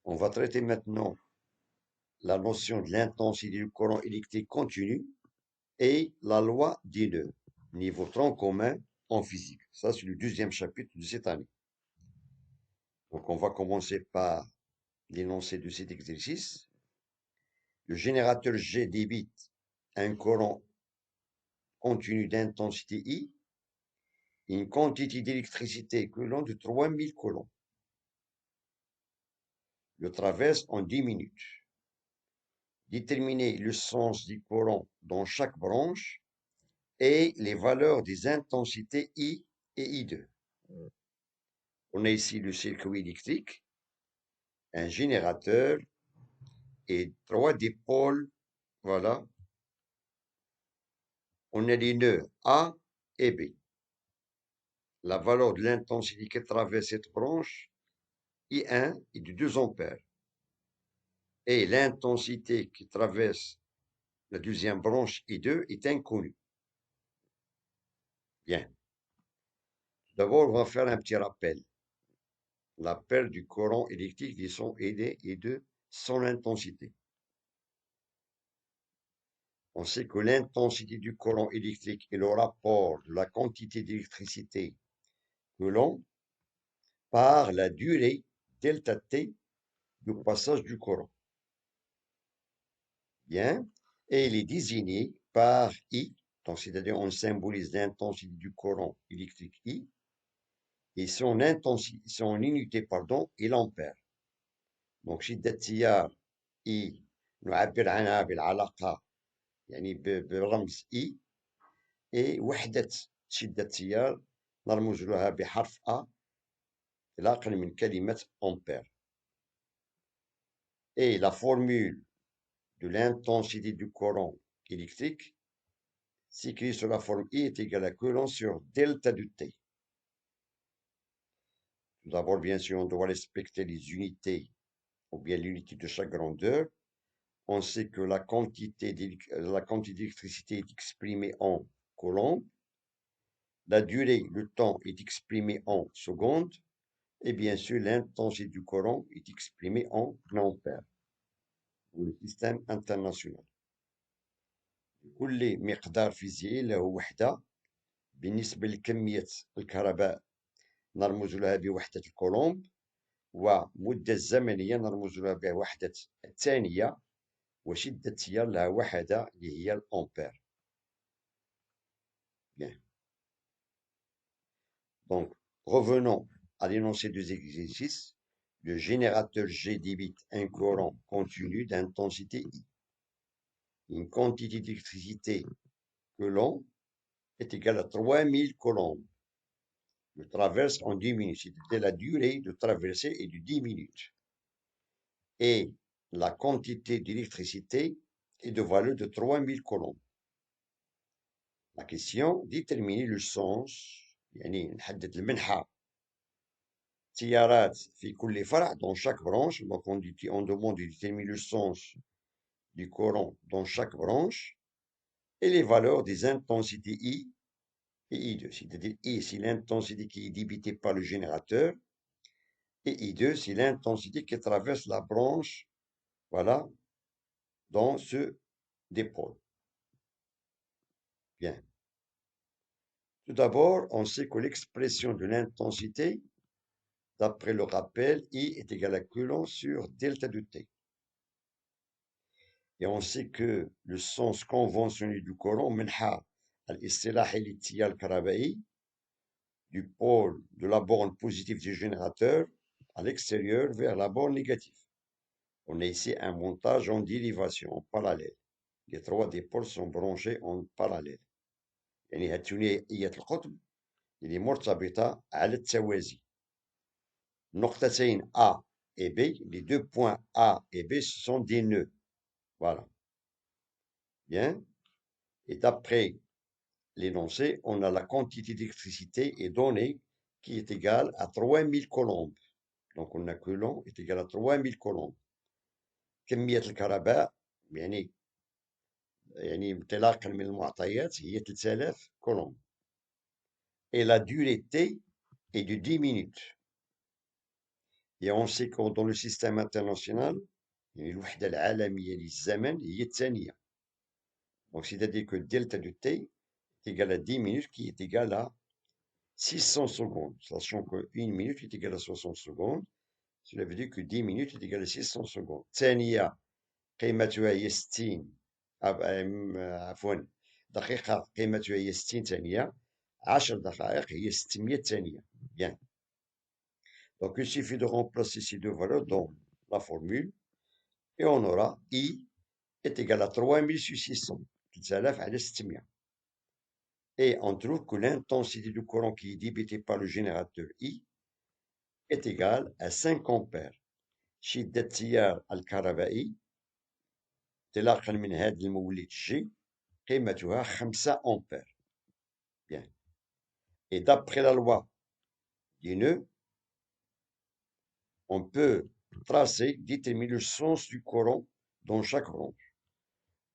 On va traiter maintenant la notion de l'intensité du courant électrique continu et la loi des nœuds, niveau tronc commun en physique. Ça, c'est le deuxième chapitre de cette année. Donc, on va commencer par l'énoncé de cet exercice. Le générateur G débite un courant continu d'intensité I, une quantité d'électricité coulomb de 3000 coulombs. Le traverse en 10 minutes. Déterminer le sens du courant dans chaque branche et les valeurs des intensités I et I2. On a ici le circuit électrique, un générateur et 3 dipôles. Voilà. On a les nœuds A et B. La valeur de l'intensité qui traverse cette branche, I1, est de 2 ampères. Et l'intensité qui traverse la deuxième branche I2 est inconnue. Bien. D'abord, on va faire un petit rappel. L'appel du courant électrique de son ID et de son intensité. On sait que l'intensité du courant électrique est le rapport de la quantité d'électricité que l'on par la durée delta t du passage du courant. Bien. Et il est désigné par I, donc c'est-à-dire on symbolise l'intensité du courant électrique I, et son unité, est l'ampère. Donc شدة التيار I نعبر عنها بالعلاقة يعني بالرمز I، وحدة شدة التيار نرمز لها بحرف A لا أقل من كلمة أمبير. Et la formule de l'intensité du courant électrique s'écrit sur la forme I est égal à courant sur delta de T. Tout d'abord, bien sûr, on doit respecter les unités, ou bien l'unité de chaque grandeur. On sait que la quantité d'électricité est exprimée en coulombs. La durée, le temps, est exprimé en secondes. Et bien sûr, l'intensité du courant est exprimée en ampères pour le système international. كل مقدار فيزيائي له وحدة. بالنسبة لكمية الكهرباء نرمز لها بوحدة الكولومب، ومدة الزمنية نرمز لها بوحدة الثانية، وشدة التيار لها وحدة اللي هي الأمبير. Bien. Donc, revenons à l'énoncé des exercices. Le générateur G débite un courant continu d'intensité I. Une quantité d'électricité que l'on est égale à 3000 coulombs. Le traverse en 10 minutes, c'est-à-dire la durée de traversée est de 10 minutes. Et la quantité d'électricité est de valeur de 3000 coulombs. La question, déterminer le sens، يعني نحدد المنحى تيارات في كل فرع dans chaque branche. Donc on demande de déterminer le sens du courant dans chaque branche et les valeurs des intensités I et I2. C'est-à-dire I, c'est l'intensité qui est débitée par le générateur, et I2, c'est l'intensité qui traverse la branche, voilà, dans ce dépôt. Bien. Tout d'abord, on sait que l'expression de l'intensité, d'après le rappel, I est égal à coulomb sur delta de T. Et on sait que le sens conventionnel du courant, منحى الاصطلاحي للتيار الكهربائي, du pôle de la borne positive du générateur à l'extérieur vers la borne négative. On a ici un montage en dérivation, en parallèle. Les 3 dipôles sont branchés en parallèle. يعني هاد ثنائية القطب اللي مرتبطة على التوازي. نقطتين A et B, les 2 points A et B, ce sont des nœuds. Voilà. Bien. Et d'après l'énoncé, on a la quantité d'électricité est donnée qui est égale à 3000 coulombs. Donc on a coulomb est égal à 3000 coulombs. كمية الكهرباء يعني انطلاقا من المعطيات هي 3000 coulombs. Et la durée T est de 10 minutes. Et on sait que dans le système international, الوحدة العالمية للزمن هي الثانية. Donc, c'est-à-dire que delta de t est égal à 10 minutes qui est égal à 600 secondes. Sachant que 1 minute est égale à 60 secondes. Cela veut dire que 10 minutes est égal à 600 secondes. ثانية قيمتها هي 60 عفوا دقيقة قيمتها هي 60 ثانية. 10 دقائق هي 600 ثانية. Bien. Donc, il suffit de remplacer ces deux valeurs dans la formule et on aura I est égal à 3000 sur 600. Et on trouve que l'intensité du courant qui est débitée par le générateur I est égale à 5 ampères. شدة التيار الكهربائي انطلاقا من هذا المولد G قيمتها 5 ampères. Bien. Et d'après la loi du nœud, on peut tracer, déterminer le sens du courant dans chaque branche.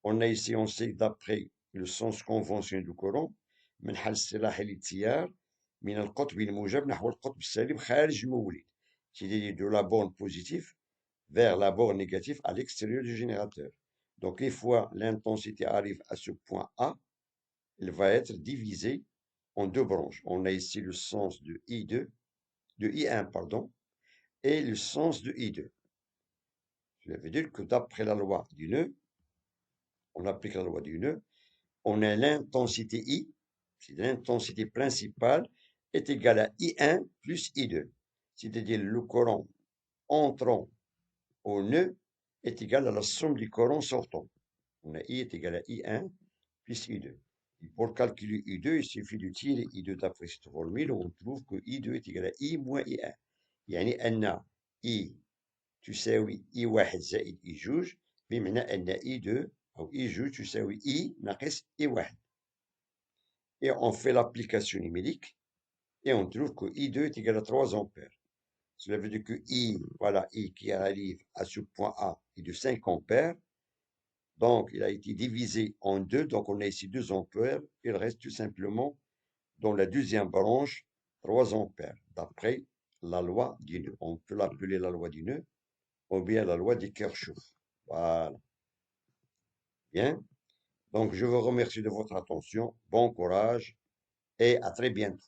On a ici, on sait d'après le sens conventionnel du courant من حل اصطلاح التيار من القطب الموجب نحو القطب السالب خارج المولد. C'est-à-dire de la borne positive vers la borne négative à l'extérieur du générateur. Donc, une fois l'intensité arrive à ce point A, elle va être divisée en deux branches. On a ici le sens de I2, de I1, pardon, et le sens de I2. Cela veut dire que d'après la loi du nœud, on applique la loi du nœud, on a l'intensité I, c'est l'intensité principale, est égale à I1 plus I2. C'est-à-dire le courant entrant au nœud est égal à la somme du courant sortant. On a I est égal à I1 plus I2. Et pour calculer I2, il suffit de tirer I2 d'après cette formule, on trouve que I2 est égal à I moins I1. يعني أن I تساوي I1 زائد I2 بمعنى أن I2 أو I2 تساوي I ناقص I1. Et on fait l'application numérique et on trouve que I2 est égal à 3 ampères. Cela veut dire que I, voilà, I qui arrive à ce point A est de 5 ampères. Donc, il a été divisé en deux. Donc, on a ici 2 ampères. Il reste tout simplement dans la deuxième branche 3 ampères, d'après la loi du nœud. On peut l'appeler la loi du nœud ou bien la loi de Kirchhoff. Voilà. Bien. Donc, je vous remercie de votre attention. Bon courage et à très bientôt.